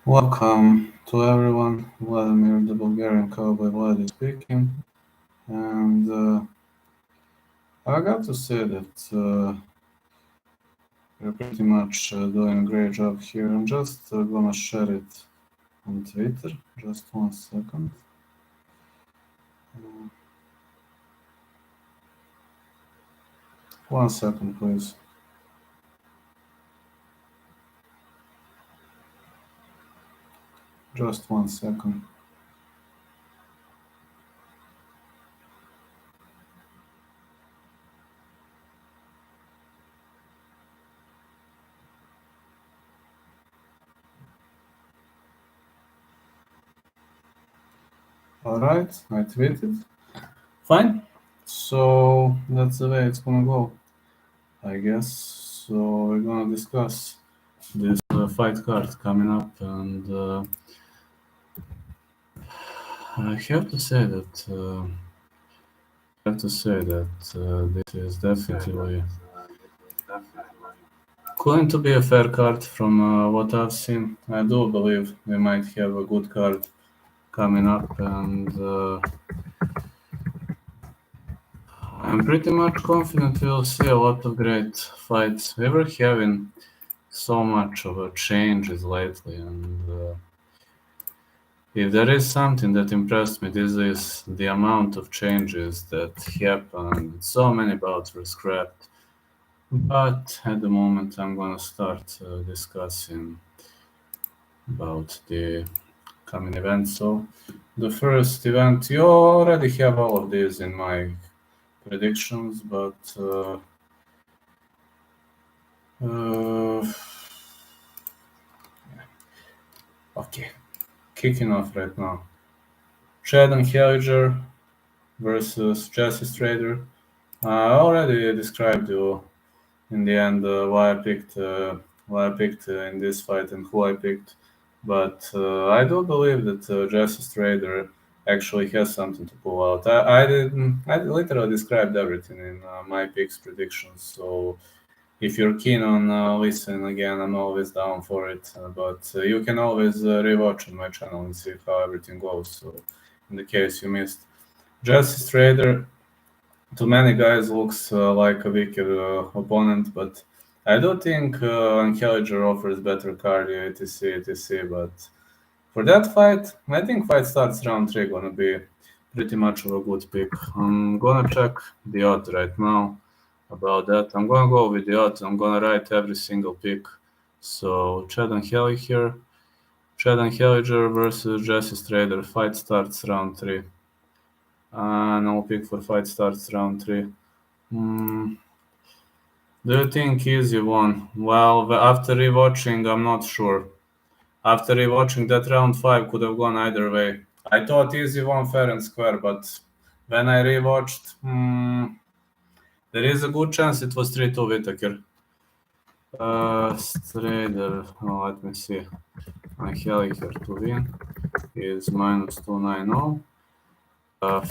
Welcome to everyone. Vladimir, the Bulgarian Cowboy, Vladi speaking. And I got to say that you're pretty much doing a great job here. I'm just gonna share it on Twitter. Just 1 second. Uh, 1 second, please. Just 1 second. Alright, I tweeted. Fine. So that's the way it's gonna go, I guess. So we're gonna discuss this fight card coming up, and I have to say that this is definitely going to be a fair card from what I've seen. I do believe we might have a good card coming up, and I'm pretty much confident we'll see a lot of great fights. We were having so much of a changes lately, and if there is something that impressed me, this is the amount of changes that happened. So many bouts were scrapped. But at the moment, I'm gonna start discussing about the coming event. So the first event, you already have all of these in my predictions, but okay, kicking off right now. Chad and Helliger versus Jesse Strader. I already described you in the end why I picked in this fight and who I picked. But I do believe that Jesse Strader actually has something to pull out. I literally described everything in my picks predictions. So if you're keen on listening again, I'm always down for it. But you can always rewatch on my channel and see how everything goes. So in the case you missed, Jesse Strader to many guys looks like a weaker opponent, but I do think Angeliger offers better cardio, etc., etc. But for that fight, I think fight starts round 3 gonna be pretty much of a good pick. I'm gonna check the odds right now about that. I'm gonna go with the odds. I'm gonna write every single pick. So Chad and Helliger versus Jesse Strader. Fight starts round 3. No pick for fight starts round 3. Do you think easy won? Well, after rewatching, I'm not sure. After rewatching, that round 5 could have gone either way. I thought easy won fair and square, but when I rewatched, there is a good chance it was 3-2 Whittaker. Strader, let me see. My Helliker to win is minus 290.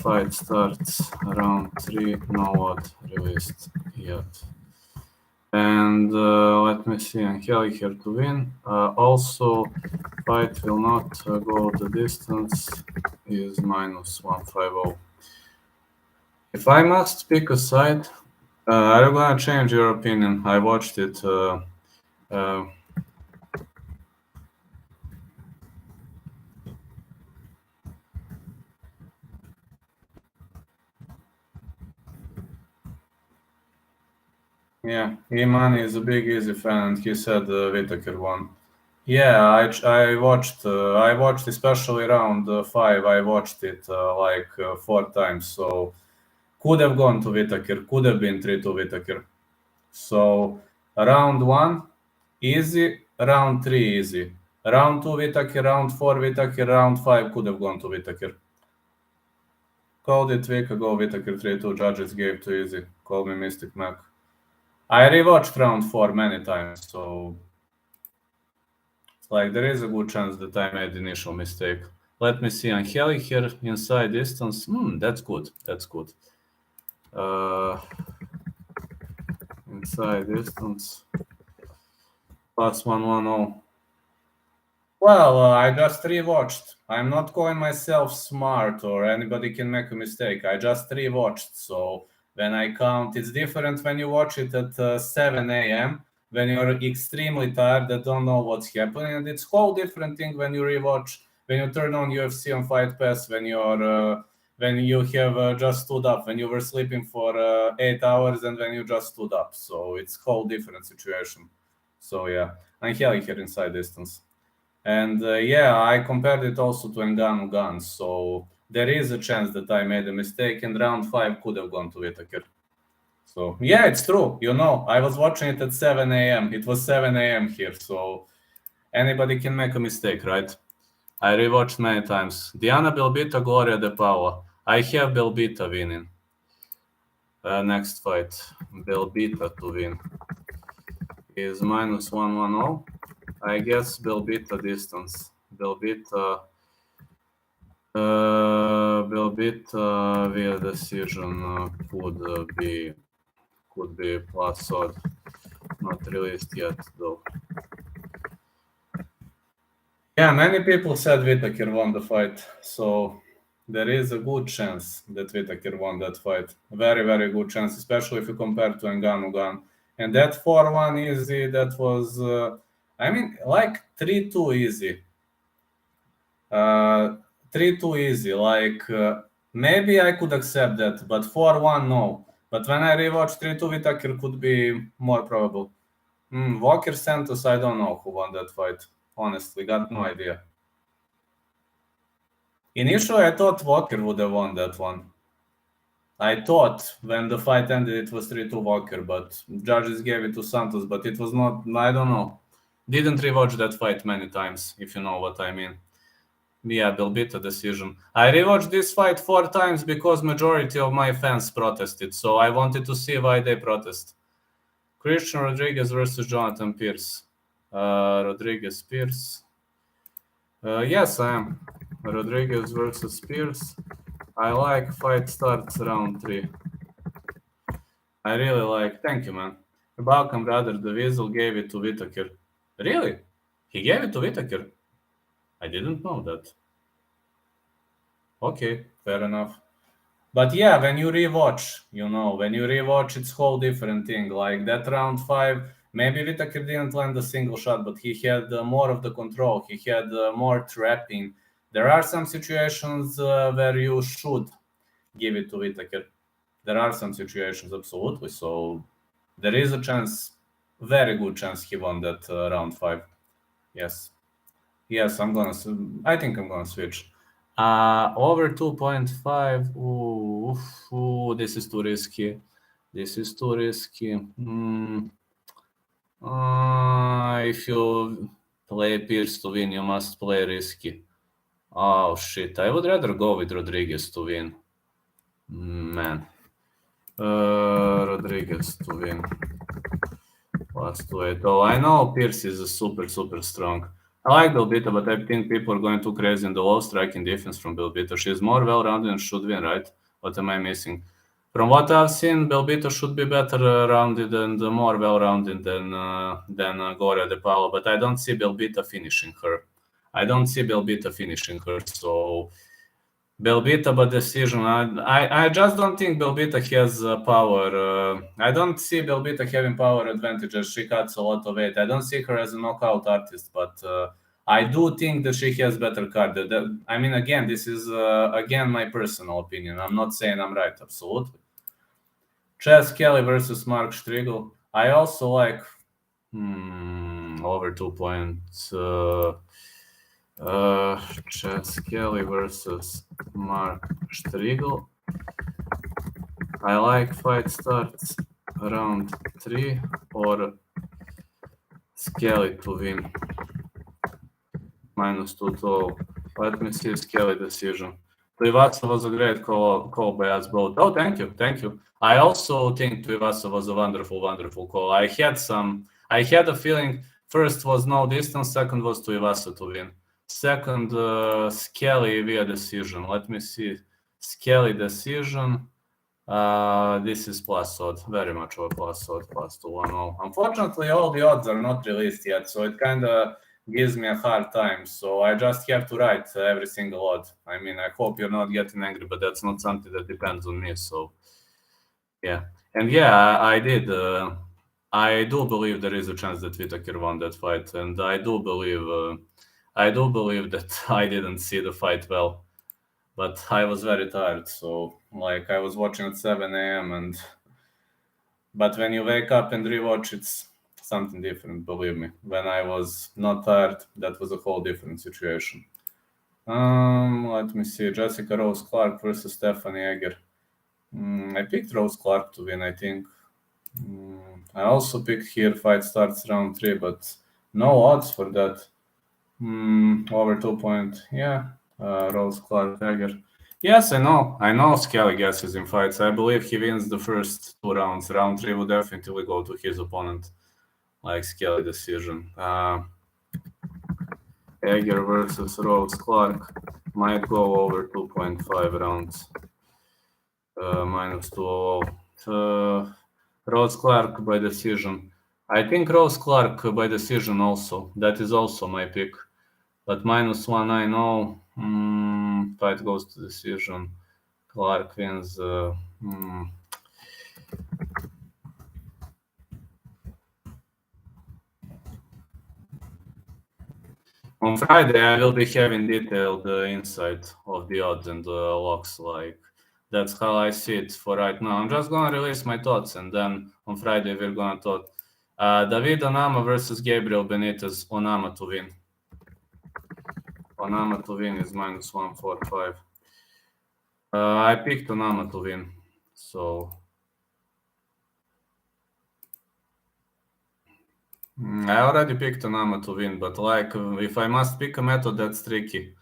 Fight starts round 3, no odd released yet. And let me see, Angel here to win. Also, fight will not go the distance, is minus 150. If I must pick a side, I'm gonna change your opinion. I watched it. Yeah, Iman is a big Easy fan, and he said Whittaker won. Yeah, I watched especially round 5. I watched it like 4 times. So could have gone to Whittaker. Could have been 3-2 Whittaker. So round 1 easy, round 3 easy. Round 2 Whittaker, round 4 Whittaker, round 5 could have gone to Whittaker. Called it week ago. Whittaker 3-2. Judges gave too easy. Call me Mystic Mac. I rewatched round 4 many times, so like there is a good chance that I made the initial mistake. Let me see. Angelic here inside distance. That's good. That's good. Inside distance plus 110. Well, I just rewatched. I'm not calling myself smart or anybody can make a mistake. I just rewatched. So when I count, it's different when you watch it at 7 a.m. when you're extremely tired and don't know what's happening. And it's whole different thing when you rewatch, when you turn on UFC on Fight Pass, when you have just stood up, when you were sleeping for 8 hours and when you just stood up. So it's whole different situation. So yeah, I'm Heli here inside distance. And yeah, I compared it also to Ngannou guns. So there is a chance that I made a mistake, and round 5 could have gone to Whittaker. So yeah, it's true. I was watching it at 7 a.m. It was 7 a.m. here, so anybody can make a mistake, right? I rewatched many times. Diana Belbita, Gloria De Paula. I have Belbita winning. Next fight, Belbita to win is minus 110. I guess Belbita distance. Belbita via decision could be plus odd, not released yet though. Yeah, many people said Whittaker won the fight, so there is a good chance that Whittaker won that fight. Very, very good chance, especially if you compare to Ngannou gun. And that 4-1 easy, that was, like 3-2 easy. 3-2 easy. Like maybe I could accept that, but 4-1 no. But when I rewatch 3-2, Whittaker could be more probable. Walker Santos, I don't know who won that fight. Honestly, got no idea. Initially, I thought Walker would have won that one. I thought when the fight ended, it was 3-2 Walker, but judges gave it to Santos. But it was not. I don't know. Didn't rewatch that fight many times, if you know what I mean. Yeah, Belbita decision. I rewatched this fight 4 times because majority of my fans protested, so I wanted to see why they protest. Christian Rodriguez versus Jonathan Pierce. Rodriguez Pierce. Yes, I am. Rodriguez versus Pierce. I like fight starts round 3. I really like. Thank you, man. Balkan brother, the Weasel gave it to Whittaker. Really? He gave it to Whittaker? I didn't know that. Okay, fair enough. But yeah, when you rewatch, it's whole different thing. Like that round 5, maybe Whittaker didn't land a single shot, but he had more of the control. He had more trapping. There are some situations where you should give it to Whittaker. There are some situations, absolutely. So there is a chance, very good chance he won that round 5. Yes. Yes, I think I'm gonna switch. Over 2.5. Ooh, this is too risky. This is too risky. If you play Pierce to win, you must play risky. Oh shit! I would rather go with Rodriguez to win. Man, Rodriguez to win. Plus 2-8. Oh, I know Pierce is super strong. I like Belbita, but I think people are going too crazy in the low striking defense from Belbita. She's more well-rounded and should win, right? What am I missing? From what I've seen, Belbita should be better rounded and more well-rounded than Gloria De Paolo, but I don't see Belbita finishing her. So Belbita by decision. I just don't think Belbita has power. I don't see Belbita having power advantages. She cuts a lot of weight. I don't see her as a knockout artist, but I do think that she has better cardio. Again, this is again my personal opinion. I'm not saying I'm right, absolutely. Chess Kelly versus Mark Striegel. I also like over 2 points. Chess Kelly versus Mark Striegel. I like fight starts round 3 or Skelly to win. Minus 212. Let me see Skelly decision. Tuivasa was a great call by us both. Oh, thank you. I also think Tuivasa was a wonderful call. I had a feeling first was no distance, second was Tuivasa to win. Second, Skelly via decision. Let me see. Skelly decision. This is plus odd. Very much of a plus odd. Plus 210. Unfortunately, all the odds are not released yet, so it kind of gives me a hard time. So I just have to write every single odd. I mean, I hope you're not getting angry, but that's not something that depends on me. So yeah, and yeah, I did. I do believe there is a chance that Whitaker won that fight, and I do believe that I didn't see the fight well, but I was very tired. So like I was watching at 7 a.m. and but when you wake up and rewatch, it's something different. Believe me. When I was not tired, that was a whole different situation. Let me see. Jessica Rose Clark versus Stephanie Egger. I picked Rose Clark to win, I think. I also picked here fight starts round 3, but no odds for that. Over 2 point. Yeah, Rose Clark Egger. Yes, I know. I know Skelly guesses in fights. I believe he wins the first 2 rounds. Round 3 would definitely go to his opponent, like Skelly decision. Egger versus Rose Clark might go over 2.5 rounds. Minus 200. Rose Clark by decision. I think Rose Clark by decision also. That is also my pick. But minus 190. Fight goes to decision. Clark wins. On Friday, I will be having detailed insight of the odds and locks. Like that's how I see it for right now. I'm just gonna release my thoughts, and then on Friday we're gonna talk. David Onama versus Gabriel Benitez. Onama to win. Onama to win is minus 145. I picked Onama to win, so I already picked Onama to win. But like, if I must pick a method, that's tricky.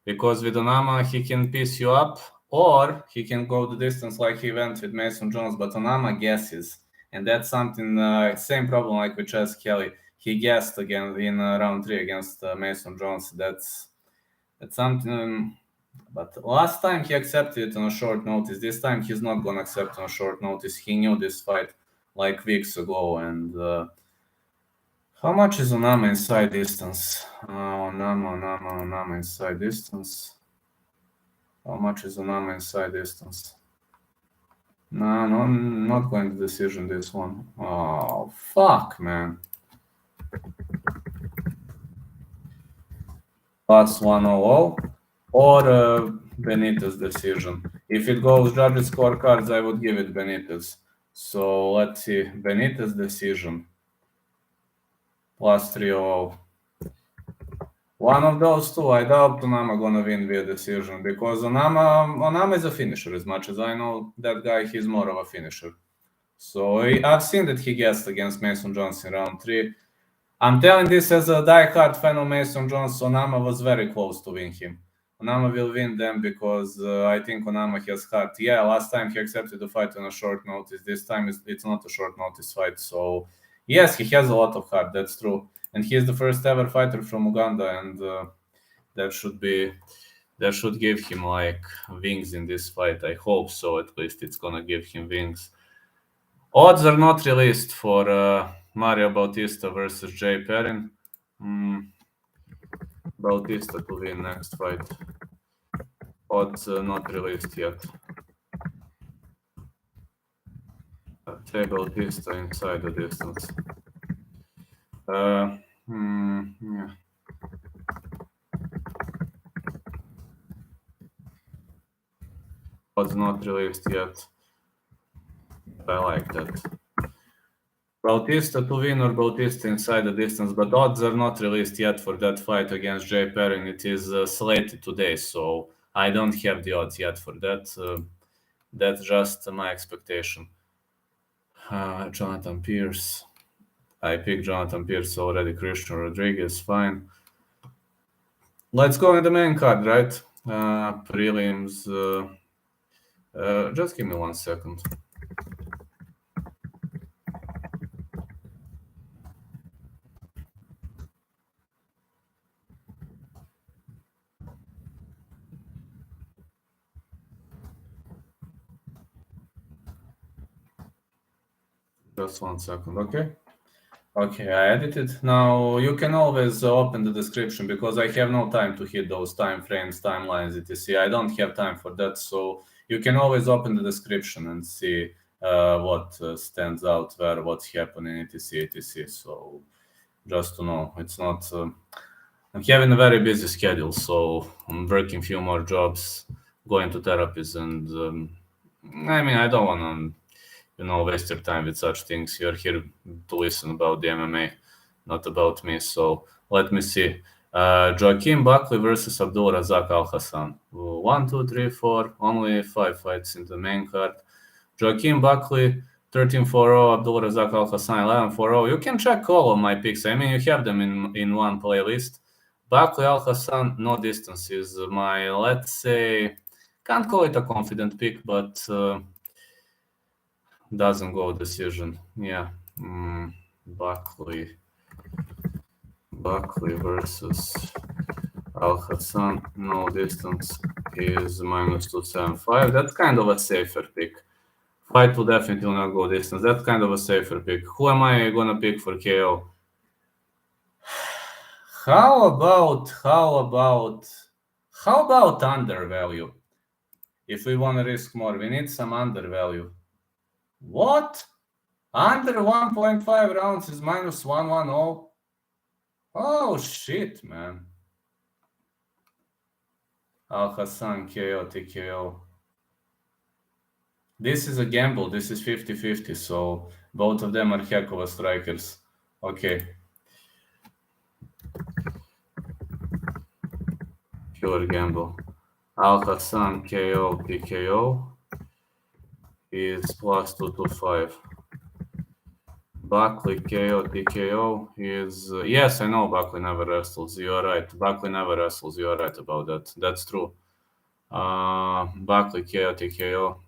Because with Onama, he can piece you up, or he can go the distance like he went with Mason Jones. But Onama guesses, and that's something. Same problem like with Chess Kelly. He guessed again in round 3 against Mason Jones. That's something. But last time he accepted it on a short notice. This time he's not gonna accept on a short notice. He knew this fight like weeks ago, and how much is Onama inside distance? Onama inside distance. How much is Onama inside distance? No, not going to decision this one. Oh, fuck, man. Plus 100 or Benitez decision. If it goes judges scorecards, I would give it Benitez. So let's see. Benitez decision. Plus 300. One of those two. I doubt Onama gonna win via decision because Onama is a finisher. As much as I know that guy, he's more of a finisher. So I've seen that he guessed against Mason Jones in round 3. I'm telling this as a die-hard fan of Mason Jones. Onama was very close to win him. Onama will win them because I think Onama has heart. Yeah, last time he accepted the fight on a short notice. This time it's not a short notice fight. So yes, he has a lot of heart. That's true. And he is the first ever fighter from Uganda, and that should give him like wings in this fight. I hope so. At least it's gonna give him wings. Odds are not released for Mario Bautista versus Jay Perrin. Bautista to win next fight. Odds not released yet. Jay Bautista inside the distance. Yeah. Odds not released yet. I like that. Bautista to win or Bautista inside the distance, but odds are not released yet for that fight against Jay Perrin. It is slated today, so I don't have the odds yet for that. That's just my expectation. Jonathan Pierce. I picked Jonathan Pierce already. Christian Rodriguez, fine. Let's go in the main card, right? Prelims. Just give me 1 second. Just 1 second, okay? Okay, I edited. Now you can always open the description because I have no time to hit those time frames, timelines, etc. I don't have time for that, so you can always open the description and see what stands out where, what's happening, etc. So just to know, it's not. I'm having a very busy schedule, so I'm working few more jobs, going to therapies, and I mean I don't want to waste your time with such things. You're here to listen about the MMA, not about me. So let me see. Joaquin Buckley versus Abdul Razak Al Hassan. 1, 2, 3, 4. Only 5 fights in the main card. Joaquin Buckley 13-4-0, Abdul Razak Al Hassan 11-4-0. You can check all of my picks. I mean, you have them in one playlist. Buckley Al Hassan, no distance is my, let's say, can't call it a confident pick, but doesn't go decision. Yeah. Buckley versus Al Hassan, no distance is -275. That's kind of a safer pick. Fight will definitely not go distance. That's kind of a safer pick. Who am I gonna pick for KO? How about undervalue? If we want to risk more, we need some undervalue. What? Under 1.5 rounds is -110. Oh shit, man. Al Hassan KO TKO. This is a gamble. This is 50-50, so both of them are heck of a strikers. Okay. Pure gamble. Al Hassan KO TKO is +225. Buckley KO TKO is... yes, I know Buckley never wrestles. You are right. Buckley never wrestles. You are right about that. That's true. Buckley KO TKO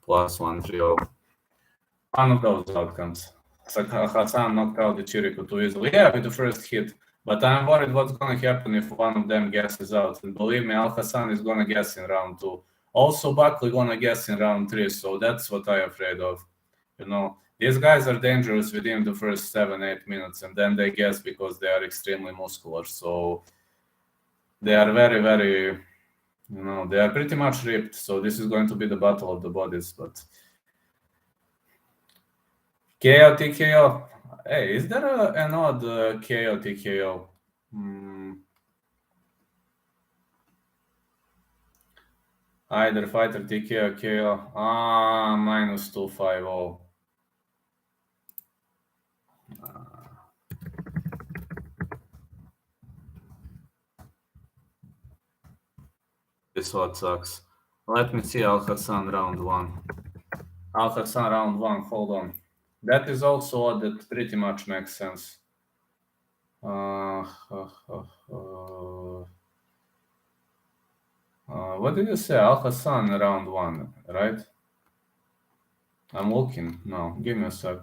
+130. One of those outcomes. Hassan knocked out the Chirico too easily. Yeah, with the first hit. But I'm worried what's going to happen if one of them guesses out. And believe me, Al Hassan is going to guess in round 2. Also, Buckley going to guess in round 3. So that's what I'm afraid of. These guys are dangerous within the first 7-8 minutes. And then they guess because they are extremely muscular. So they are very, very... they are pretty much ripped. So this is going to be the battle of the bodies. But... KO TKO. Hey, is there an odd KO TKO? Either fighter TKO KO. -250. This what sucks. Let me see Al Hassan round 1. Al Hassan round 1. Hold on. That is also odd. That pretty much makes sense. What did you say? Al Hassan round 1, right? I'm looking. No, give me a sec.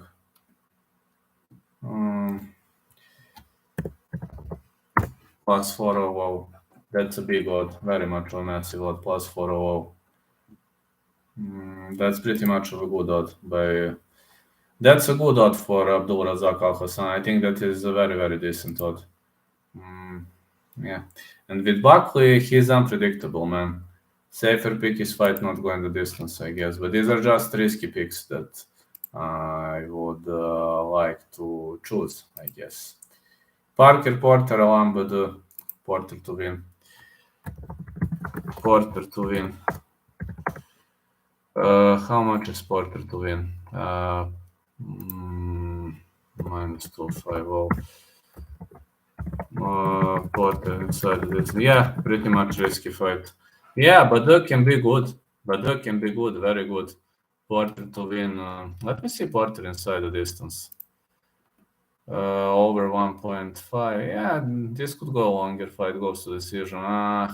+400. That's a big odd. Very much a massive odd. +400. That's pretty much of a good odd. That's a good odd for Abdul Razak Al Hassan. I think that is a very, very decent odd. Yeah. And with Buckley, he's unpredictable, man. Safer pick is fight not going the distance, I guess. But these are just risky picks that I would like to choose, I guess. Parker, Porter, Alambad, Porter to win. Porter to win. How much is Porter to win? -250. Porter inside this. Yeah, pretty much risky fight. Yeah, but that can be good. Very good. Porter to win. Let me see Porter inside the distance. Over 1.5. Yeah, this could go longer. Fight goes to decision.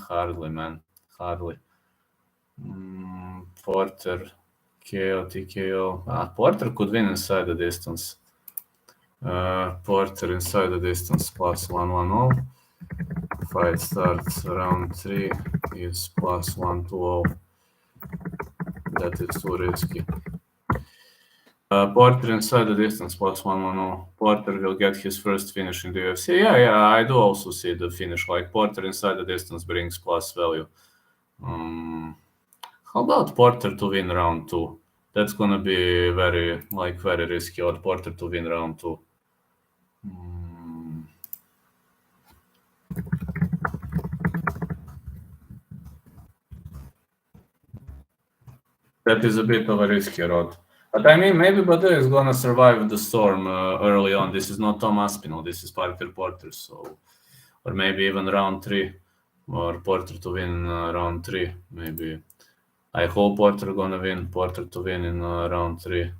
Hardly, man. Hardly. Porter, KO, TKO. Porter could win inside the distance. Porter inside the distance +110. Fight starts round 3 is +120. That is too risky. Porter inside the distance plus 110. Porter will get his first finish in the UFC. Yeah, I do also see the finish. Like Porter inside the distance brings plus value. How about Porter to win round 2? That's gonna be very risky. Or Porter to win round 2. That is a bit of a risky road. But I mean, maybe Badu is gonna survive the storm early on. This is not Tom Aspinall. This is Parker Porter. So, or maybe even round 3, or Porter to win round 3. Maybe. I hope Porter gonna win. Porter to win in round 3.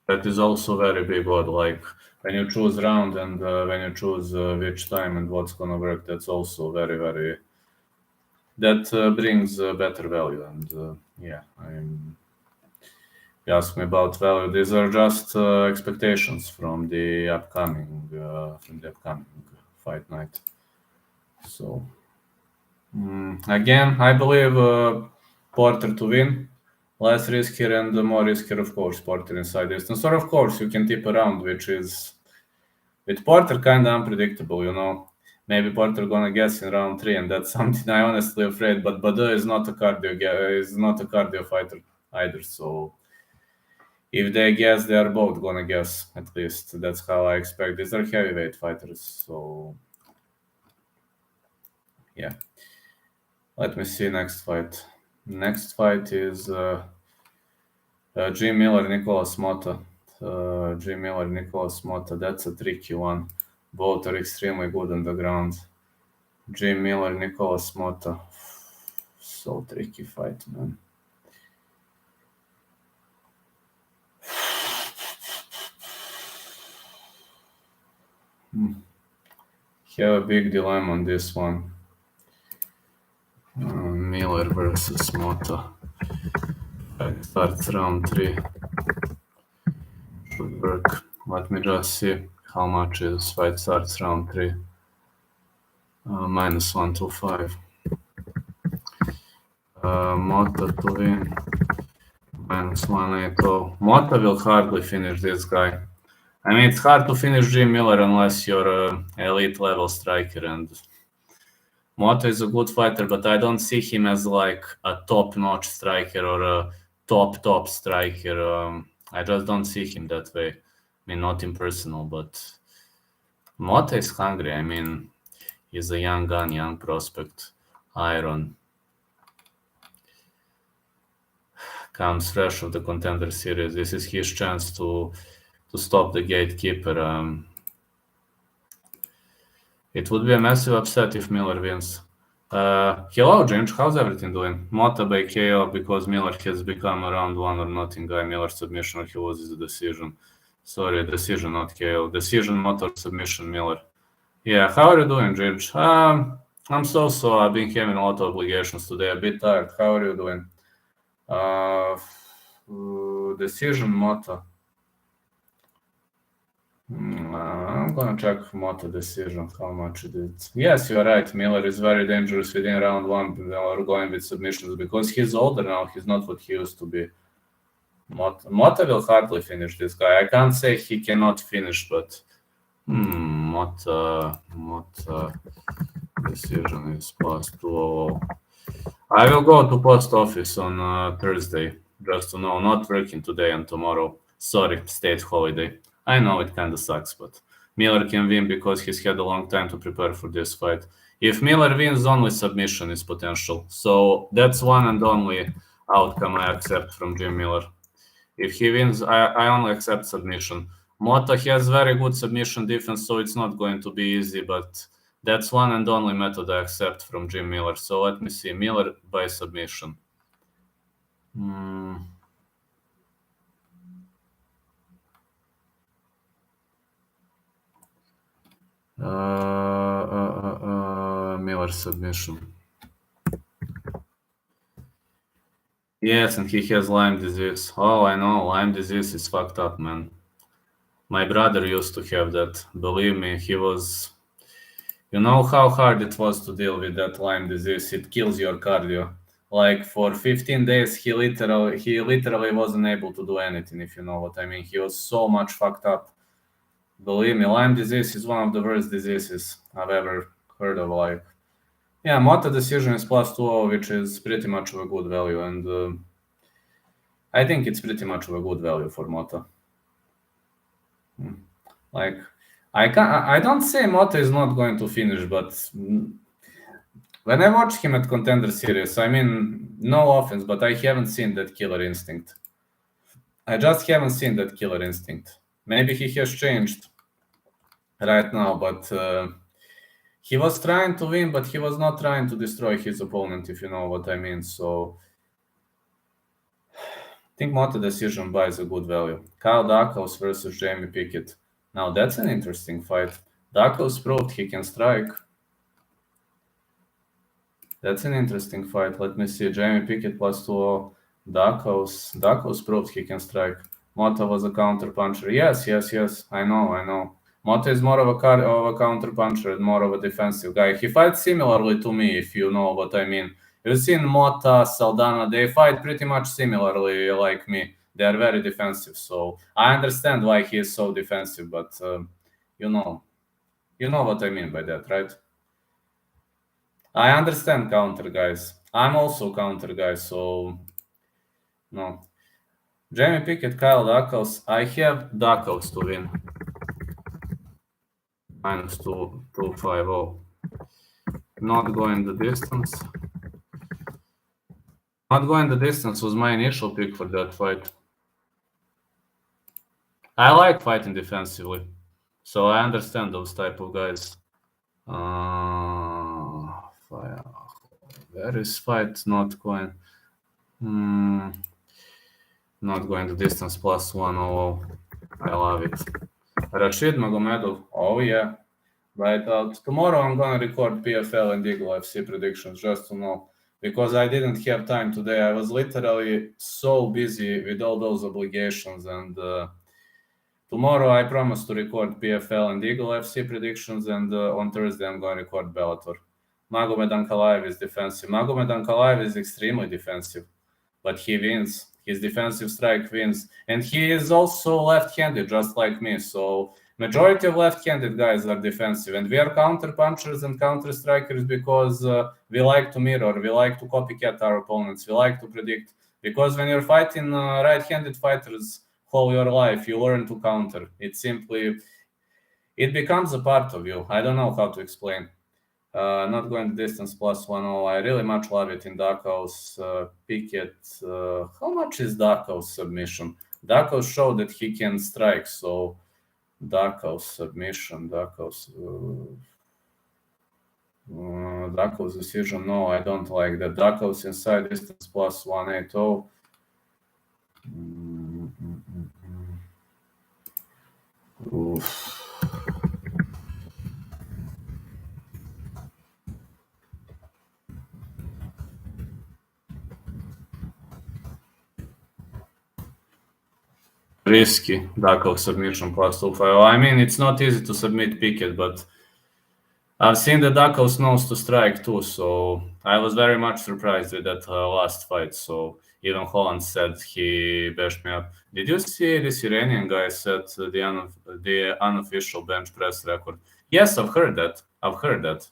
That is also very big odd. Like when you choose round and when you choose which time and what's gonna work, that's also very, very. That brings better value. And yeah, you ask me about value. These are just expectations from the upcoming fight night. So again, I believe Porter to win. Less riskier and more riskier, of course, Porter inside distance. Or of course, you can tip around, which is with Porter kind of unpredictable. Maybe Porter gonna guess in round 3, and that's something I honestly afraid. But Badu is not a cardio fighter either. So if they guess, they are both gonna guess. At least that's how I expect. These are heavyweight fighters. So yeah. Let me see next fight. Next fight is Jim Miller, Nicolas Motta. Jim Miller, Nicolas Motta. That's a tricky one. Both are extremely good on the ground. Jim Miller, Nicolas Motta. So tricky fight, man. Have a big dilemma on this one. Miller versus Motta. Fight starts round 3. Should work. Let me just see how much is fight starts round 3. Minus 125. Motta to win. Minus 180. Motta will hardly finish this guy. I mean, it's hard to finish Jim Miller unless you're an elite level striker, and Motta is a good fighter, but I don't see him as like a top-notch striker or a top striker. I just don't see him that way. I mean, not impersonal, but Motta is hungry. I mean, he's a young gun, young prospect. Iron. Comes fresh of the Contender Series. This is his chance to stop the gatekeeper. It would be a massive upset if Miller wins. Hello, James. How's everything doing? Motta by KO because Miller has become a round 1 or nothing guy. Miller submission or he loses the decision. Sorry, decision, not KO. Decision, Motta submission, Miller. Yeah, how are you doing, James? I'm so. I've been having a lot of obligations today. A bit tired. How are you doing? Decision, Motta. I'm gonna check Motta decision, how much it is. Yes, you're right. Miller is very dangerous within round 1 or going with submissions because he's older now. He's not what he used to be. Motta will hardly finish this guy. I can't say he cannot finish, but Motta decision is plus 200. I will go to post office on Thursday, just to know. Not working today and tomorrow. Sorry, state holiday. I know it kind of sucks, but Miller can win because he's had a long time to prepare for this fight. If Miller wins, only submission is potential. So that's one and only outcome I accept from Jim Miller. If he wins, I only accept submission. Motta has very good submission defense, so it's not going to be easy, but that's one and only method I accept from Jim Miller. So let me see. Miller by submission. Miller submission. Yes, and he has Lyme disease. Oh, I know. Lyme disease is fucked up, man. My brother used to have that. Believe me, he was You know how hard it was to deal with that Lyme disease? It kills your cardio. Like for 15 days, he literally wasn't able to do anything, if you know what I mean. He was so much fucked up. Believe me, Lyme disease is one of the worst diseases I've ever heard of. Like, yeah, Mota decision is plus 2-0, which is pretty much of a good value, and I think it's pretty much of a good value for Mota. Like, I don't say Mota is not going to finish, but when I watch him at Contender Series, I mean, no offense, but I haven't seen that killer instinct. I just haven't seen that killer instinct. Maybe he has changed right now, but he was trying to win, but he was not trying to destroy his opponent, if you know what I mean. So I think Mota decision buys a good value. Kyle Dacos versus Jamie Pickett. Now that's an interesting fight. Dacos proved he can strike. That's an interesting fight. Let me see. Jamie Pickett plus 2-0. Dacos proved he can strike. Mota was a counter puncher. Yes. I know. Mota is more of a counter puncher and more of a defensive guy. He fights similarly to me, if you know what I mean. You've seen Mota, Saldana. They fight pretty much similarly like me. They are very defensive. So I understand why he is so defensive, but you know what I mean by that, right? I understand counter guys. I'm also counter guy, so no. Jamie Pickett, Kyle Dacos. I have Dacos to win. Minus 250. Not going the distance. Not going the distance was my initial pick for that fight. I like fighting defensively, so I understand those type of guys. Where is fight not going? Not going the distance plus 100. I love it. Rashid Magomedov. Oh yeah. Right out. Tomorrow I'm gonna record PFL and Eagle FC predictions just to know. Because I didn't have time today. I was literally so busy with all those obligations, and tomorrow I promise to record PFL and Eagle FC predictions, and on Thursday I'm going to record Bellator. Magomed Ankalaev is defensive. Magomed Ankalaev is extremely defensive, but he wins. His defensive strike wins. And he is also left-handed, just like me. So majority of left-handed guys are defensive. And we are counter-punchers and counter-strikers because we like to mirror. We like to copycat our opponents. We like to predict. Because when you're fighting right-handed fighters whole your life, you learn to counter. It becomes a part of you. I don't know how to explain. Not going the distance plus 1-0. I really much love it in Dacos. Pickett. How much is Dacos submission? Dacos showed that he can strike, so Dacos submission. Dacos decision. No, I don't like that. Dacos inside distance plus 180. Oof. Risky Dacos submission plus 250. I mean, it's not easy to submit Pickett, but I've seen the Dacos knows to strike too, so I was very much surprised with that last fight. So even Holland said he bashed me up. Did you see this Iranian guy set the unofficial bench press record? Yes, I've heard that. I've heard that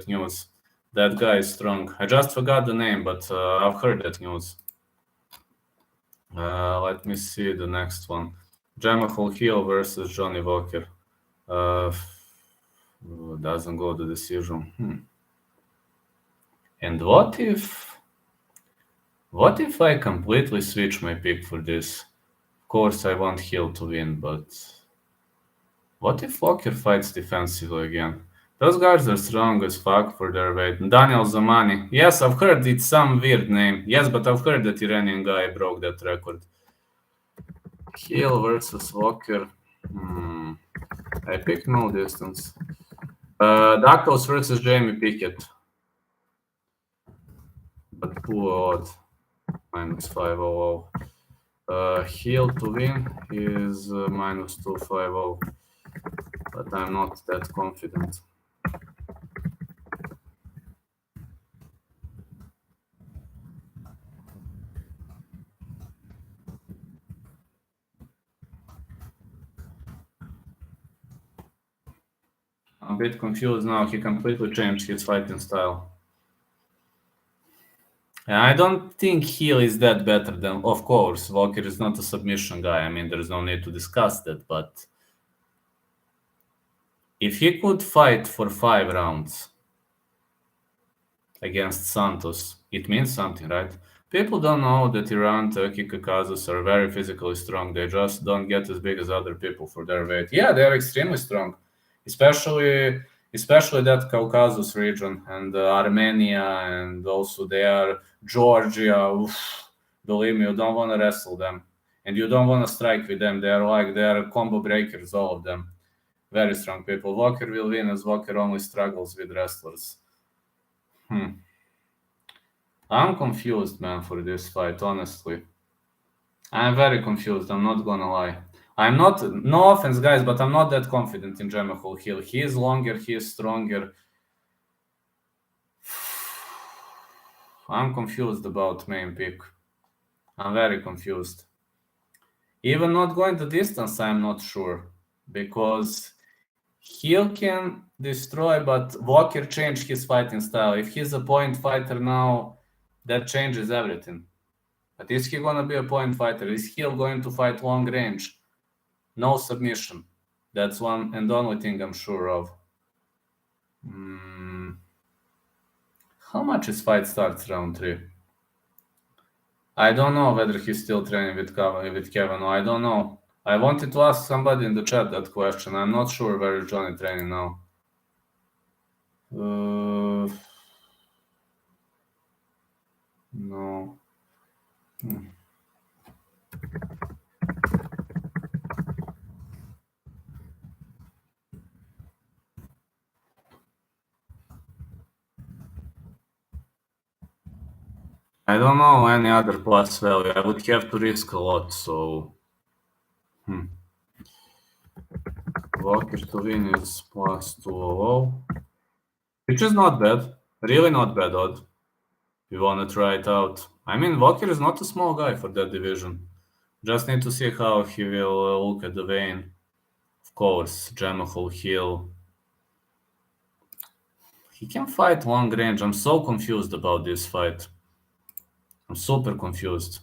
news. That guy is strong. I just forgot the name, but I've heard that news. Let me see the next one. Jamahal Hill versus Johnny Walker. Doesn't go the decision. And what if I completely switch my pick for this? Of course, I want Hill to win, but what if Walker fights defensively again? Those guys are strong as fuck for their weight. Daniel Zamani. Yes, I've heard it's some weird name. Yes, but I've heard that Iranian guy broke that record. Hill versus Walker. I pick no distance. Dacos versus Jamie Pickett. But poor odd. Minus 500. Hill to win is minus 250. But I'm not that confident. a bit confused now. He completely changed his fighting style. And I don't think Hill is that better than, of course, Walker is not a submission guy. I mean, there's no need to discuss that. But if he could fight for 5 rounds against Santos, it means something, right? People don't know that Iran, Turkey, Caucasus are very physically strong. They just don't get as big as other people for their weight. Yeah, they're extremely strong, especially that Caucasus region and Armenia, and also they are Georgia. Oof, believe me, you don't want to wrestle them, and you don't want to strike with them. They are combo breakers, all of them. Very strong people. Walker will win as Walker only struggles with wrestlers. I'm confused, man, for this fight, honestly. I'm very confused, I'm not gonna lie. I'm not, no offense, guys, but I'm not that confident in Jamahal Hill. He is longer, he is stronger. I'm confused about main pick. I'm very confused. Even not going the distance, I'm not sure. Because Hill can destroy, but Walker changed his fighting style. If he's a point fighter now, that changes everything. But is he gonna be a point fighter? Is Hill going to fight long range? No submission. That's one and only thing I'm sure of. How much his fight starts round 3? I don't know whether he's still training with Kevin. I don't know. I wanted to ask somebody in the chat that question. I'm not sure where is Johnny training now. No. I don't know any other plus value. I would have to risk a lot, so... Walker to win is plus 200. Which is not bad. Really not bad odd. You want to try it out. I mean, Walker is not a small guy for that division. Just need to see how he will look at the vein. Of course, Jamahal Hill. He can fight long range. I'm so confused about this fight. I'm super confused.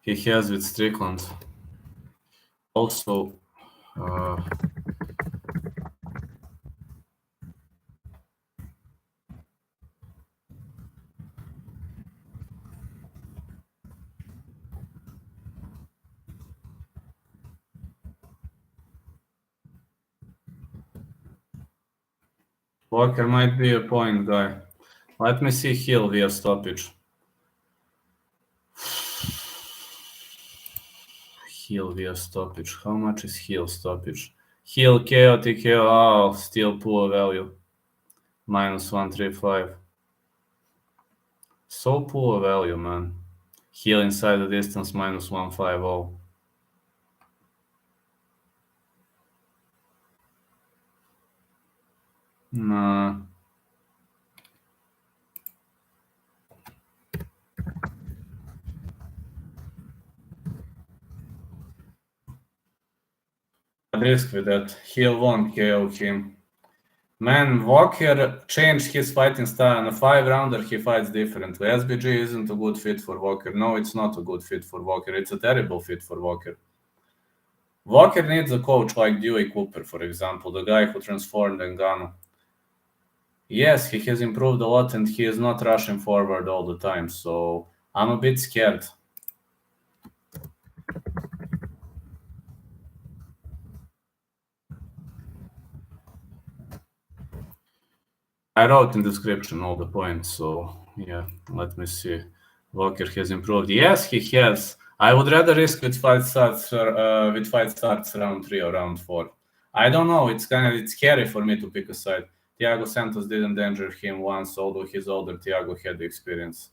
He has with Strickland. Also, Walker might be a point guy. Let me see Hill via stoppage. Hill via stoppage. How much is Hill stoppage? Hill KO, TKO, oh, still poor value. Minus 135. So poor value, man. Hill inside the distance, minus 150. Nah. Risk with that. Hill won't KO him. Man, Walker changed his fighting style. In a 5-rounder, he fights differently. SBG isn't a good fit for Walker. No, it's not a good fit for Walker. It's a terrible fit for Walker. Walker needs a coach like Dewey Cooper, for example, the guy who transformed Ngannou. Yes, he has improved a lot and he is not rushing forward all the time, so I'm a bit scared. I wrote in the description all the points, so yeah, let me see. Walker has improved. Yes, he has. I would rather risk with fight starts round 3 or round 4. I don't know. It's scary for me to pick a side. Thiago Santos didn't danger him once, although he's older. Thiago had the experience.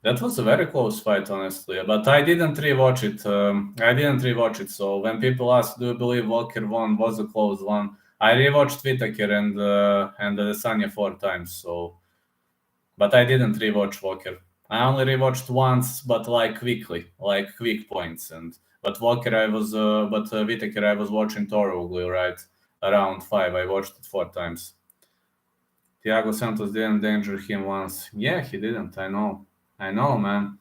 That was a very close fight, honestly, but I didn't rewatch it. So when people ask, "Do you believe Walker won?" Was a close one. I rewatched Whittaker and Adesanya 4 times. So, but I didn't rewatch Walker. I only rewatched once, but like quickly, like quick points. But Whitaker I was watching thoroughly, right? Around 5. I watched it 4 times. Thiago Santos didn't danger him once. Yeah, he didn't. I know, man.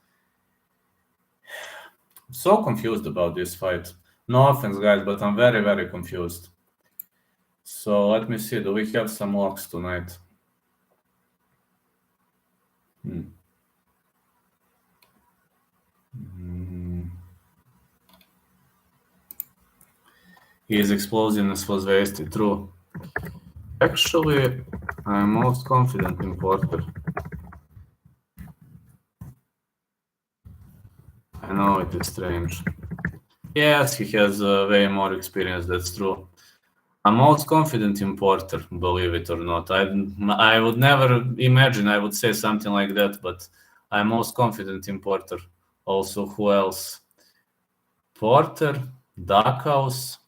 I'm so confused about this fight. No offense, guys, but I'm very, very confused. So let me see. Do we have some locks tonight? His explosiveness was wasted. True. Actually, I'm most confident in Porter. I know it is strange. Yes, he has way more experience, that's true. I'm most confident in Porter, believe it or not. I would never imagine I would say something like that, but I'm most confident in Porter. Also, who else? Porter, Duckhouse.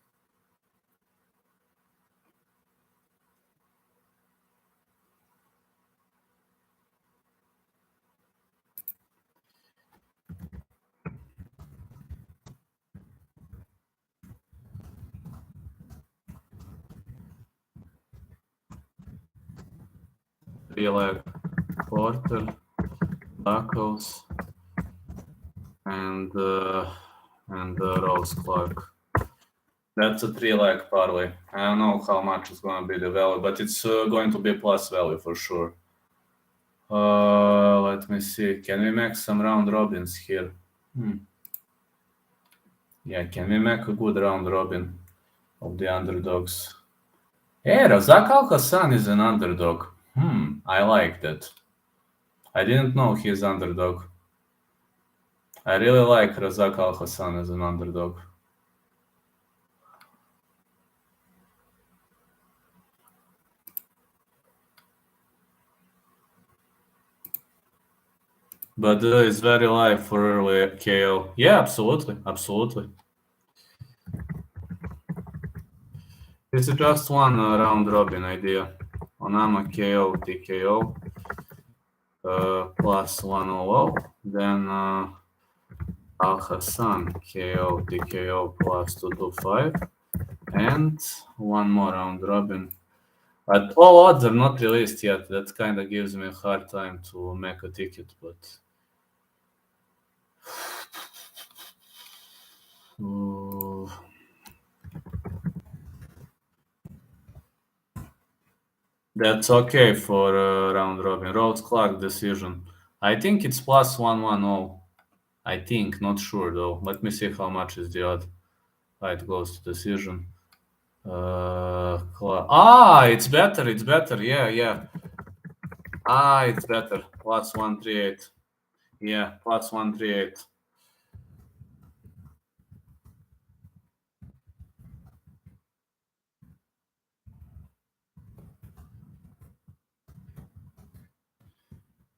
Three-leg Porter, Duckhouse, and Rose Clark. That's a 3-leg parlay. I don't know how much is going to be the value, but it's going to be plus value for sure. Let me see. Can we make some round robins here? Yeah, can we make a good round robin of the underdogs? Hey, Razak Al Hassan is an underdog. I like that. I didn't know he's underdog. I really like Razak Al Hassan as an underdog. But it's very live for early KO. Yeah, absolutely. This is just one round robin idea. Onama KO, TKO, plus 100. Then Al Hassan KO, TKO plus 225. And one more round robin. But all odds are not released yet. That kind of gives me a hard time to make a ticket, but that's okay for round robin. Rhodes Clark decision. I think it's plus 110. I think, not sure though. Let me see how much is the odd. It goes to decision. It's better. Yeah. It's better. Plus 138. Yeah, plus 138.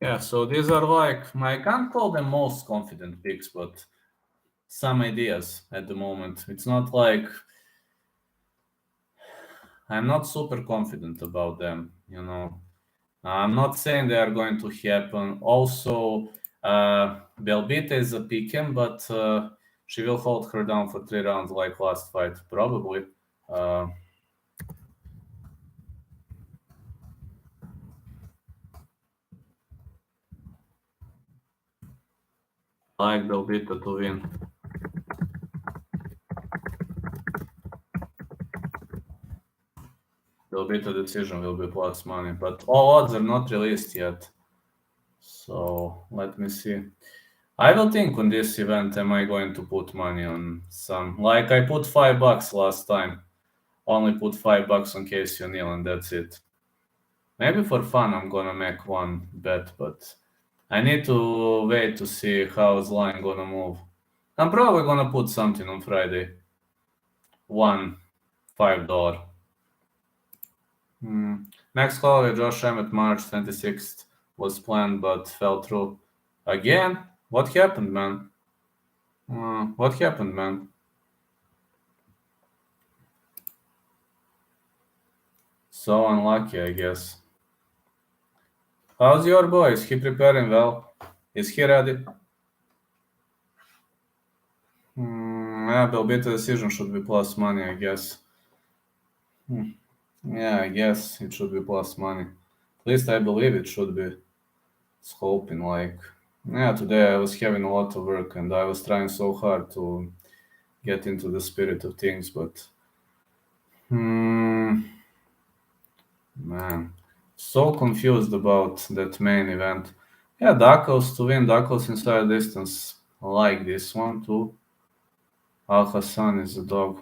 Yeah, so these are like, I can't call them most confident picks, but some ideas at the moment. It's not like I'm not super confident about them, I'm not saying they are going to happen. Also, Belbita is a pick'em, but she will hold her down for 3 rounds like last fight, probably. Like Belbita to win. Belbita decision will be plus money, but all odds are not released yet. So let me see. I will think on this event, am I going to put money on some, like I put $5 last time. Only put $5 on Casey O'Neill and that's it. Maybe for fun I'm gonna make one bet, but I need to wait to see how's line gonna move. I'm probably gonna put something on Friday. $5. Next call with Josh Emmett, March 26th, was planned but fell through. Again? What happened, man? So unlucky, I guess. How's your boy? Is he preparing well? Is he ready? Yeah, Belbita decision should be plus money, I guess. Yeah, I guess it should be plus money. At least I believe it should be. It's hoping like, yeah, today I was having a lot of work and I was trying so hard to get into the spirit of things, but man, so confused about that main event. Yeah, Dakos to win, Dakos inside distance. I like this one too. Al Hassan is a dog.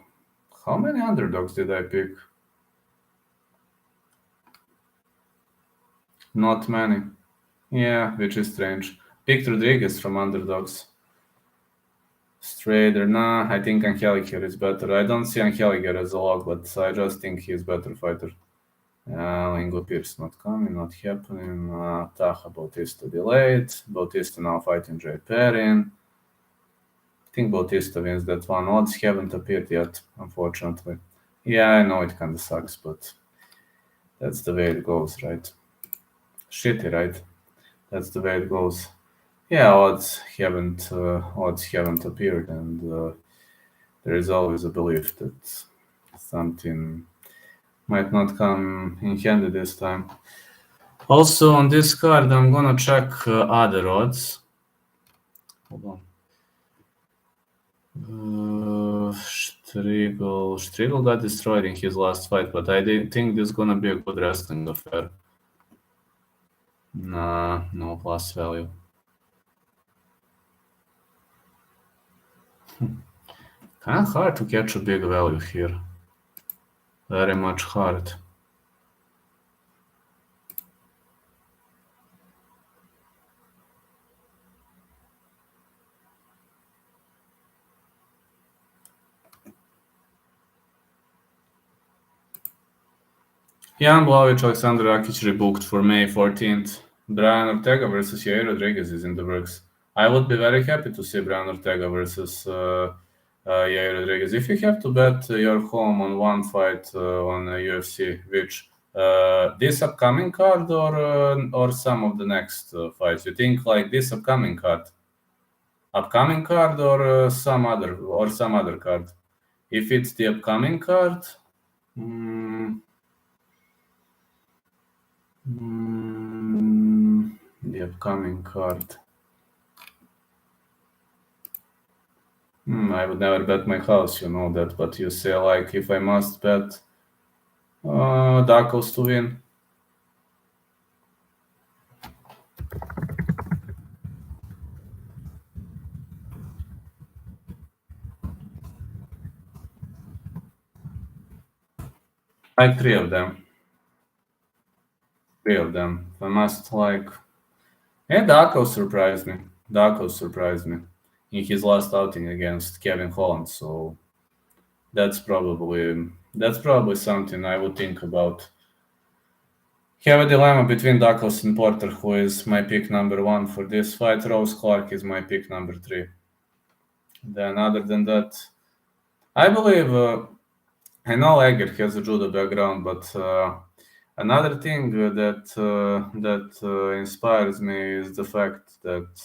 How many underdogs did I pick? Not many. Yeah, which is strange. Picked Rodriguez from underdogs. Strader, nah, I think Angeliker is better. I don't see Angeliker as a lock, but I just think he's better fighter. Lingo Pierce not coming, not happening. Taha Bautista delayed. Bautista now fighting Jay Perrin. I think Bautista wins that one. Odds haven't appeared yet, unfortunately. Yeah, I know it kinda sucks, but that's the way it goes, right? Shitty, right? That's the way it goes. Yeah, odds haven't appeared, and there is always a belief that something might not come in handy this time. Also, on this card, I'm gonna check other odds. Hold on. Striegel got destroyed in his last fight, but I think this is gonna be a good wrestling affair. Nah, no plus value. Kinda hard to catch a big value here. Very much hard. Jan Blaovic, Alexander Rakic rebooked for May 14th. Brian Ortega versus Yair Rodriguez is in the works. I would be very happy to see Brian Ortega versus Yair Rodriguez. If you have to bet your home on one fight on UFC, which this upcoming card or some of the next fights, you think like this upcoming card or some other card? If it's the upcoming card. The upcoming card. I would never bet my house, you know that, but you say like if I must bet Dakos to win. Like three of them. I must like. Yeah, Dakos surprised me in his last outing against Kevin Holland, so that's probably something I would think about. Have a dilemma between Dakos and Porter, who is my pick number 1 for this fight. Rose Clark is my pick number 3. Then other than that, I believe I know Eger has a judo background, but another thing that inspires me is the fact that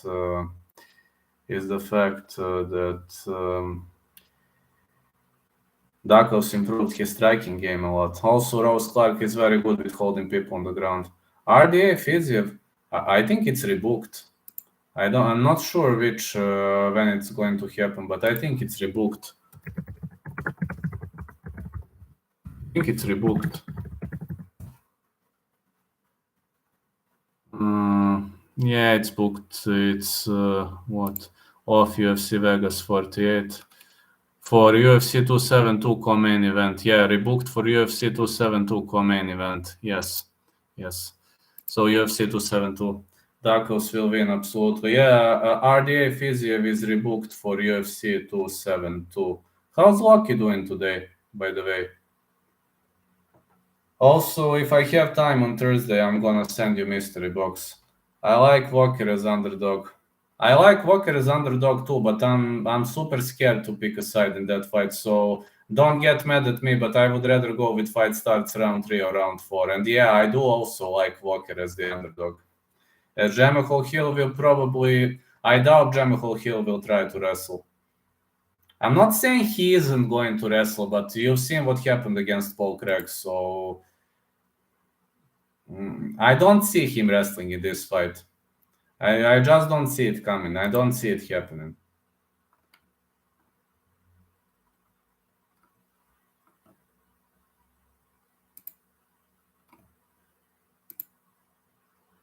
Dakos improved his striking game a lot. Also, Rose Clark is very good with holding people on the ground. RDA Fiziev, I think it's rebooked. I'm not sure which when it's going to happen, but I think it's rebooked. Yeah, it's booked. It's off UFC Vegas 48 for UFC 272 co-main event. Yeah, rebooked for UFC 272 co-main event. Yes. So UFC 272. Dakos will win absolutely. Yeah, RDA Fiziev is rebooked for UFC 272. How's Lucky doing today, by the way? Also, if I have time on Thursday, I'm gonna send you mystery box. I like Walker as underdog. I like Walker as underdog too, but I'm super scared to pick a side in that fight. So don't get mad at me, but I would rather go with fight starts round 3 or round 4. And yeah, I do also like Walker as the underdog. Jamahal Hill will probably... I doubt Jamahal Hill will try to wrestle. I'm not saying he isn't going to wrestle, but you've seen what happened against Paul Craig, so... I don't see him wrestling in this fight. I just don't see it coming. I don't see it happening.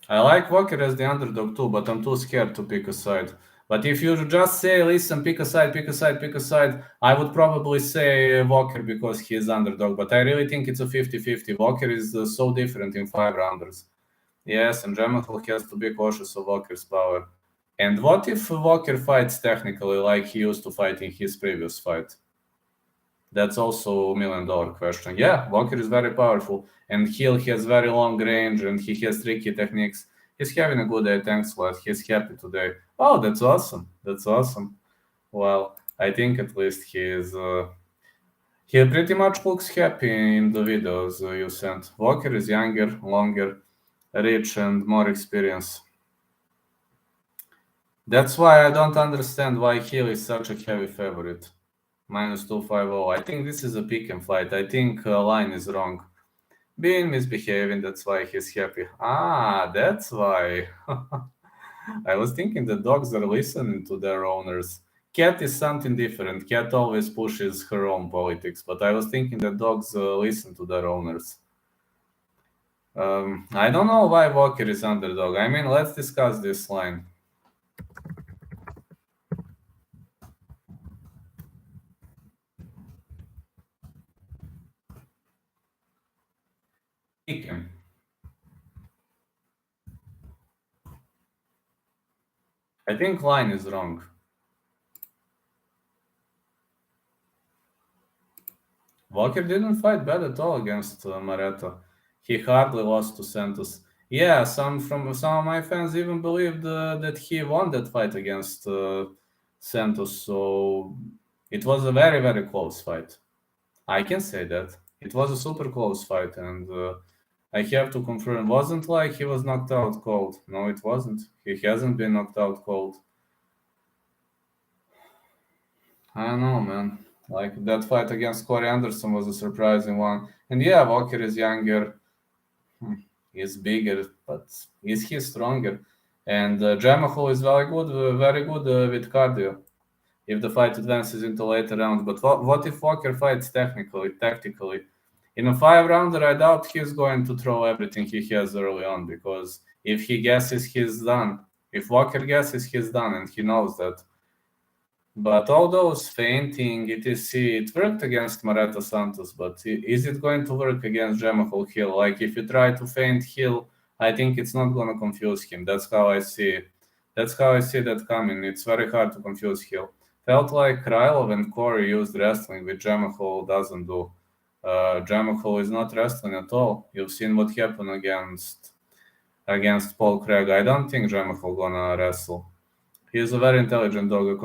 I like Walker as the underdog too, but I'm too scared to pick a side. But if you just say, listen, pick a side, pick a side, pick a side, I would probably say Walker because he is underdog. But I really think it's a 50-50. Walker is so different in 5-rounders. Yes, and Jamahal has to be cautious of Walker's power. And what if Walker fights technically like he used to fight in his previous fight? That's also $1 million question. Yeah, Walker is very powerful, and Hill has very long range, and he has tricky techniques. He's having a good day, thanks a lot. He's happy today. Oh, that's awesome. That's awesome. Well, I think at least he pretty much looks happy in the videos you sent. Walker is younger, longer, rich, and more experienced. That's why I don't understand why Hill is such a heavy favorite. -250. I think this is a pick and fight. I think line is wrong. Being misbehaving, that's why he's happy. Ah, that's why. I was thinking the dogs are listening to their owners. Cat is something different. Cat always pushes her own politics, but I was thinking that dogs listen to their owners. I don't know why Walker is underdog. I mean, let's discuss this line. Pick him. I think line is wrong. Walker didn't fight bad at all against Mareta. He hardly lost to Santos. Yeah, some of my fans even believed that he won that fight against Santos. So it was a very, very close fight. I can say that. It was a super close fight, and I have to confirm. It wasn't like he was knocked out cold. No, it wasn't. He hasn't been knocked out cold. I don't know, man. Like, that fight against Corey Anderson was a surprising one. And yeah, Walker is younger. He's bigger, but is he stronger? And Jamahal is very good with cardio if the fight advances into later rounds. But what if Walker fights tactically? In a 5-rounder, I doubt he's going to throw everything he has early on, because if he guesses, he's done. If Walker guesses, he's done, and he knows that. But all those feinting, etc., it worked against Mareta Santos, but is it going to work against Jamahal Hill? Like, if you try to feint Hill, I think it's not going to confuse him. That's how I see it. That's how I see that coming. It's very hard to confuse Hill. Felt like Krylov and Corey used wrestling, which Jamahal doesn't do. Jamahal is not wrestling at all. You've seen what happened against Paul Craig. I don't think Jamahal gonna wrestle. He is a very intelligent dog, a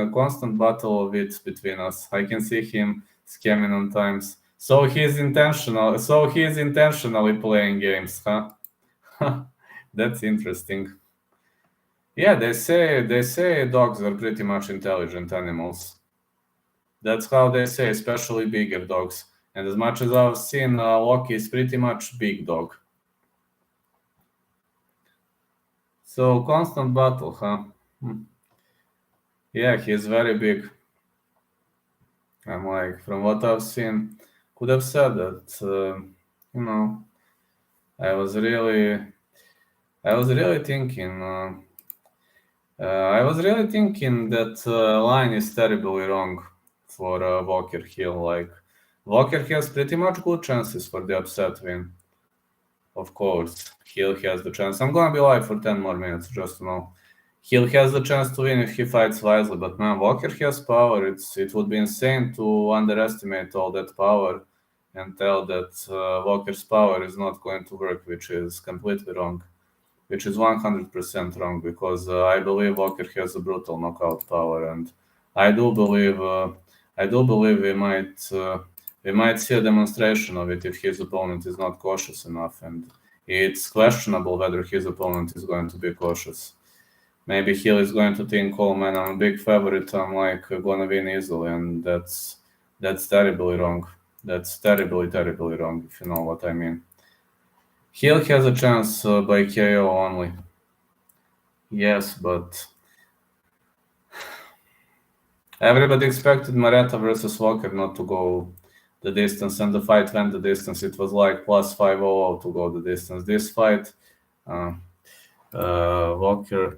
constant battle of wits between us. I can see him scamming on times. So he is intentionally playing games, huh? That's interesting. Yeah, they say dogs are pretty much intelligent animals. That's how they say, especially bigger dogs. And as much as I've seen, Loki is pretty much big dog. So constant battle, huh? Yeah, he's very big. I'm like, from what I've seen, could have said that, I was really thinking, that line is terribly wrong for Walker Hill. Like, Walker has pretty much good chances for the upset win. Of course, Hill has the chance. I'm gonna be live for 10 more minutes, just to know. Hill has the chance to win if he fights wisely, but man, Walker has power. It would be insane to underestimate all that power and tell that Walker's power is not going to work, which is completely wrong, which is 100% wrong, because I believe Walker has a brutal knockout power, and I do believe we might see a demonstration of it if his opponent is not cautious enough. And it's questionable whether his opponent is going to be cautious. Maybe Hill is going to think, "Oh man, I'm a big favorite. I'm like gonna win easily," and that's terribly wrong. That's terribly, terribly wrong. If you know what I mean. Hill has a chance by KO only. Yes, but everybody expected Mareta versus Walker not to go the distance, and the fight went the distance. It was like plus 500 to go the distance. This fight, Walker.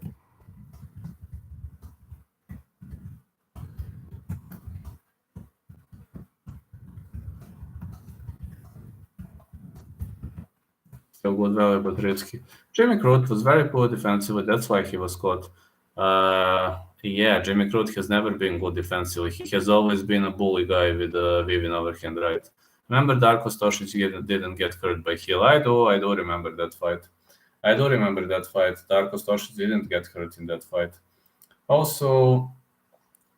Still good value, but risky. Jimmy Crute was very poor defensively. That's why he was caught. Yeah, Jimmy Crute has never been good defensively. He has always been a bully guy with a weaving overhand right. Remember Darko Stosic didn't get hurt by Hill? I do remember that fight. Darko Stosic didn't get hurt in that fight. Also,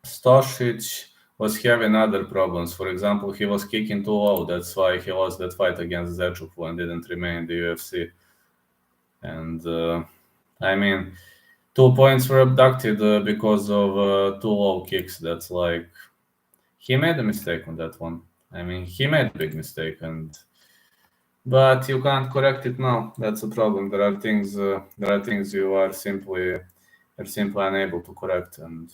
Stosic was having other problems. For example, he was kicking too low. That's why he lost that fight against Zechukwu and didn't remain in the UFC. And I mean, 2 points were abducted because of too low kicks. That's like he made a mistake on that one. I mean, he made a big mistake, but you can't correct it now. That's a problem. There are things you are simply unable to correct, and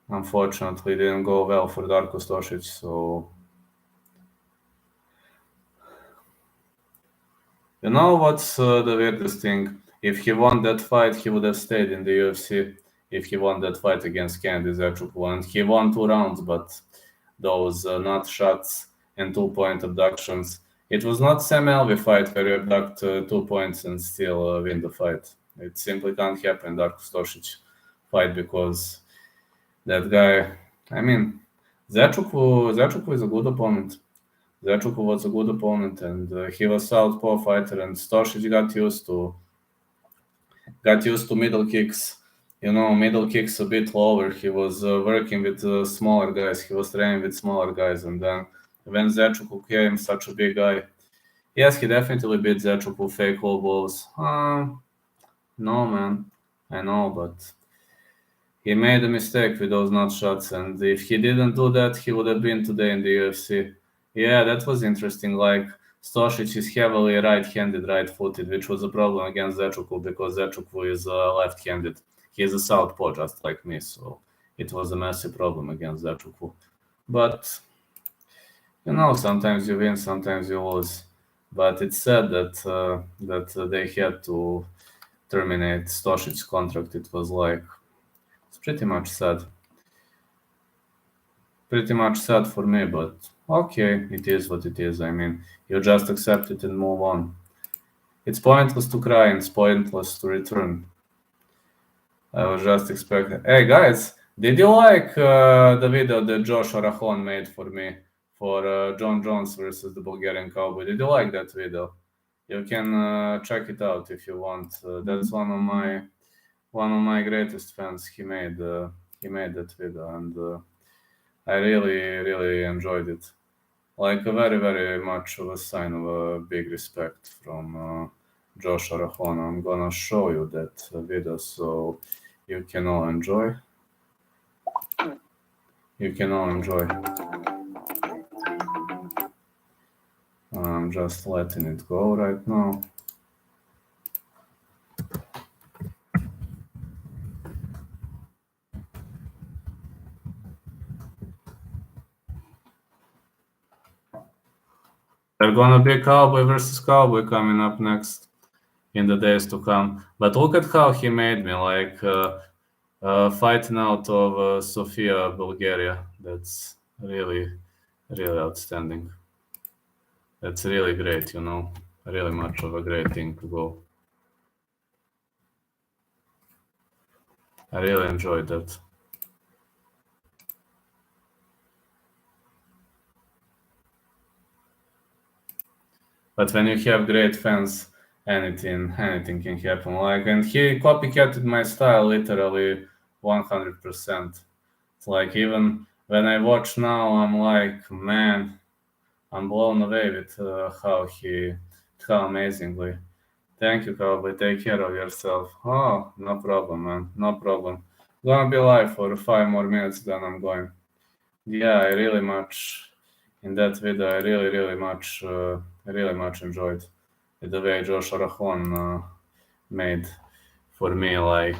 unfortunately, it didn't go well for Darko Stosic. So, you know what's the weirdest thing? If he won that fight, he would have stayed in the UFC. If he won that fight against Kennedy Zechukwu, and he won 2 rounds, but those nut shots and 2-point abductions. It was not Sam Alvey fight where you abduct 2 points and still win the fight. It simply can't happen. Darko Stosic fight because that guy. I mean, Zechukwu is a good opponent. Zechukwu was a good opponent, and he was southpaw fighter, and Stosic got used to middle kicks. You know, middle kicks a bit lower. He was working with smaller guys. He was training with smaller guys, and then when Zechukwu came, such a big guy. Yes, he definitely beat Zechukwu fake low blows. No, man, I know, but he made a mistake with those nut shots, and if he didn't do that, he would have been today in the UFC. Yeah, that was interesting. Like, Stosic is heavily right-handed, right-footed, which was a problem against Zechukwu because Zechukwu is left-handed. He is a southpaw, just like me, so it was a massive problem against Zechukwu. But, you know, sometimes you win, sometimes you lose. But it's sad that they had to terminate Stosic's contract. It was like, it's pretty much sad. Pretty much sad for me, but okay, it is what it is. I mean, you just accept it and move on. It's pointless to cry and it's pointless to return. I was just expecting. Hey guys, did you like the video that Josh Arajon made for me for John Jones versus the Bulgarian Cowboy? Did you like that video? You can check it out if you want. That's one of my greatest fans. He made that video, and I really enjoyed it. Like a very, very much of a sign of a big respect from Josh Arajon. I'm gonna show you that video so you can all enjoy. I'm just letting it go right now. They're gonna be Cowboy versus Cowboy coming up next in the days to come. But look at how he made me, like fighting out of Sofia, Bulgaria. That's really outstanding. That's really great, you know. Really much of a great thing to go. I really enjoyed that. But when you have great fans, anything can happen. Like, and he copycatted my style literally 100%. It's like even when I watch now, I'm like, man, I'm blown away with how he How amazingly. Thank you, Cowboy. Take care of yourself. Oh, no problem, man. No problem. Gonna be live for 5 more minutes, then I'm going. Yeah, I really much in that video. I really much enjoyed the way Josh Arahon made for me. Like,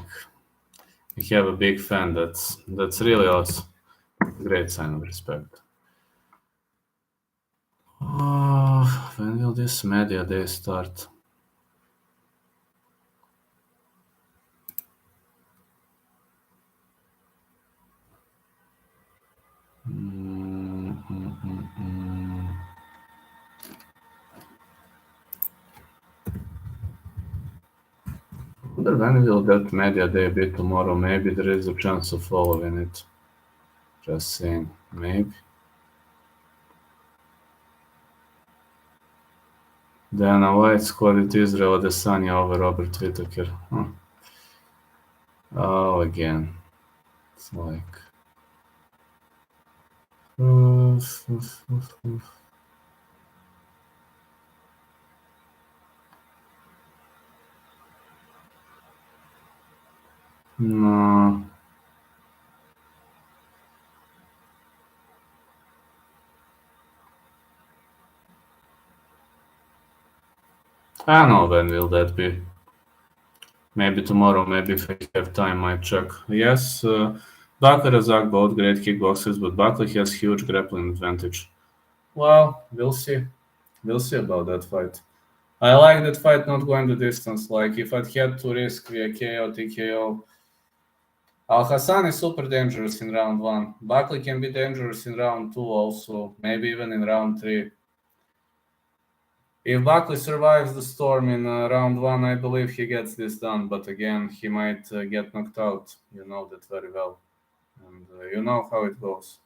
you have a big fan. That's really awesome. Great sign of respect. Oh, when will this media day start? Wonder when will that media day be tomorrow? Maybe there is a chance of following it. Just saying, maybe. Dana White scored Israel Adesanya over Robert Whittaker. Huh. Oh, again. It's like... No. I don't know when will that be. Maybe tomorrow, maybe if I have time, I check. Yes, Bakar and Razak both great kickboxers, but Bakar has huge grappling advantage. Well, we'll see. We'll see about that fight. I like that fight not going the distance. Like, if I'd had to risk via KO, TKO. Al Hassan is super dangerous in round 1. Buckley can be dangerous in round 2 also, maybe even in round 3. If Buckley survives the storm in round 1, I believe he gets this done. But again, he might get knocked out. You know that very well. And you know how it goes.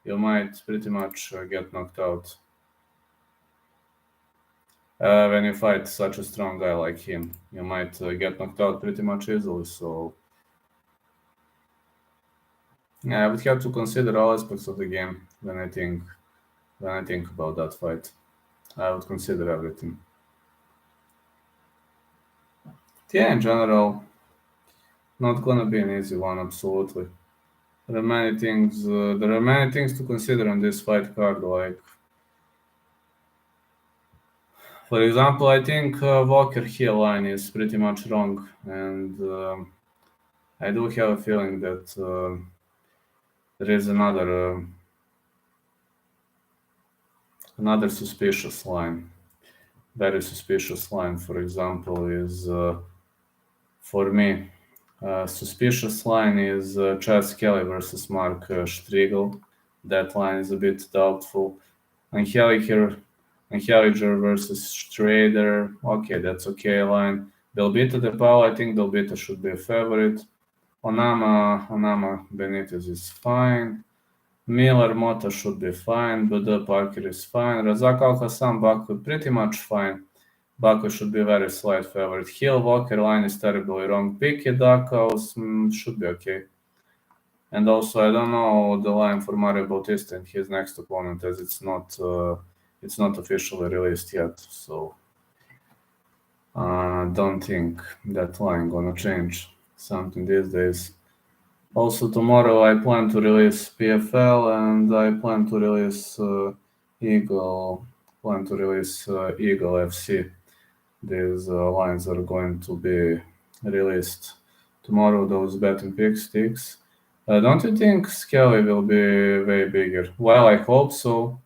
You might pretty much get knocked out when you fight such a strong guy like him. You might get knocked out pretty much easily. So yeah, I would have to consider all aspects of the game when I think about that fight. I would consider everything. Yeah, in general, not gonna be an easy one. Absolutely, there are many things. There are many things to consider on this fight card. Like, for example, I think Walker heel line is pretty much wrong, and I do have a feeling that there is another suspicious line. Very suspicious line, for example, is for me. Suspicious line is Chas Kelly versus Mark Striegel. That line is a bit doubtful. Angeliker versus Strader. Okay, that's okay line. Belbita De Paul, I think Belbita should be a favorite. Onama Benitez is fine. Miller Mota should be fine. Buda Parker is fine. Razak Al Hassan Baku pretty much fine. Baku should be a very slight favorite. Hill Walker line is terribly wrong. Picky Dakos should be okay. And also, I don't know the line for Mario Bautista and his next opponent, as it's not officially released yet. So don't think that line gonna change something these days. Also, tomorrow I plan to release PFL and I plan to release Eagle. Eagle FC. These lines are going to be released tomorrow. Those betting sticks. Don't you think Skelly will be way bigger? Well, I hope so.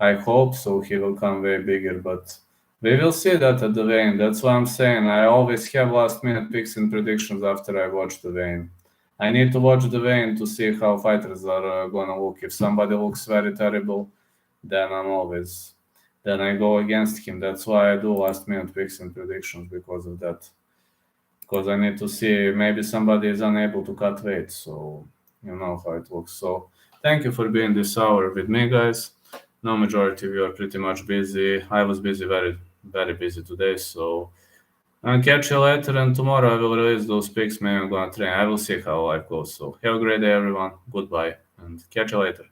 He will come way bigger, but we will see that at the weigh-in. That's what I'm saying. I always have last-minute picks and predictions after I watch the weigh-in. I need to watch the weigh-in to see how fighters are gonna look. If somebody looks very terrible, then then I go against him. That's why I do last-minute picks and predictions because of that. Because I need to see maybe somebody is unable to cut weight, so you know how it looks. So thank you for being this hour with me, guys. No, majority of you are pretty much busy. I was busy, very, very busy today. So I'll catch you later. And tomorrow I will release those picks. Maybe I'm going to train. I will see how life goes. So have a great day, everyone. Goodbye. And catch you later.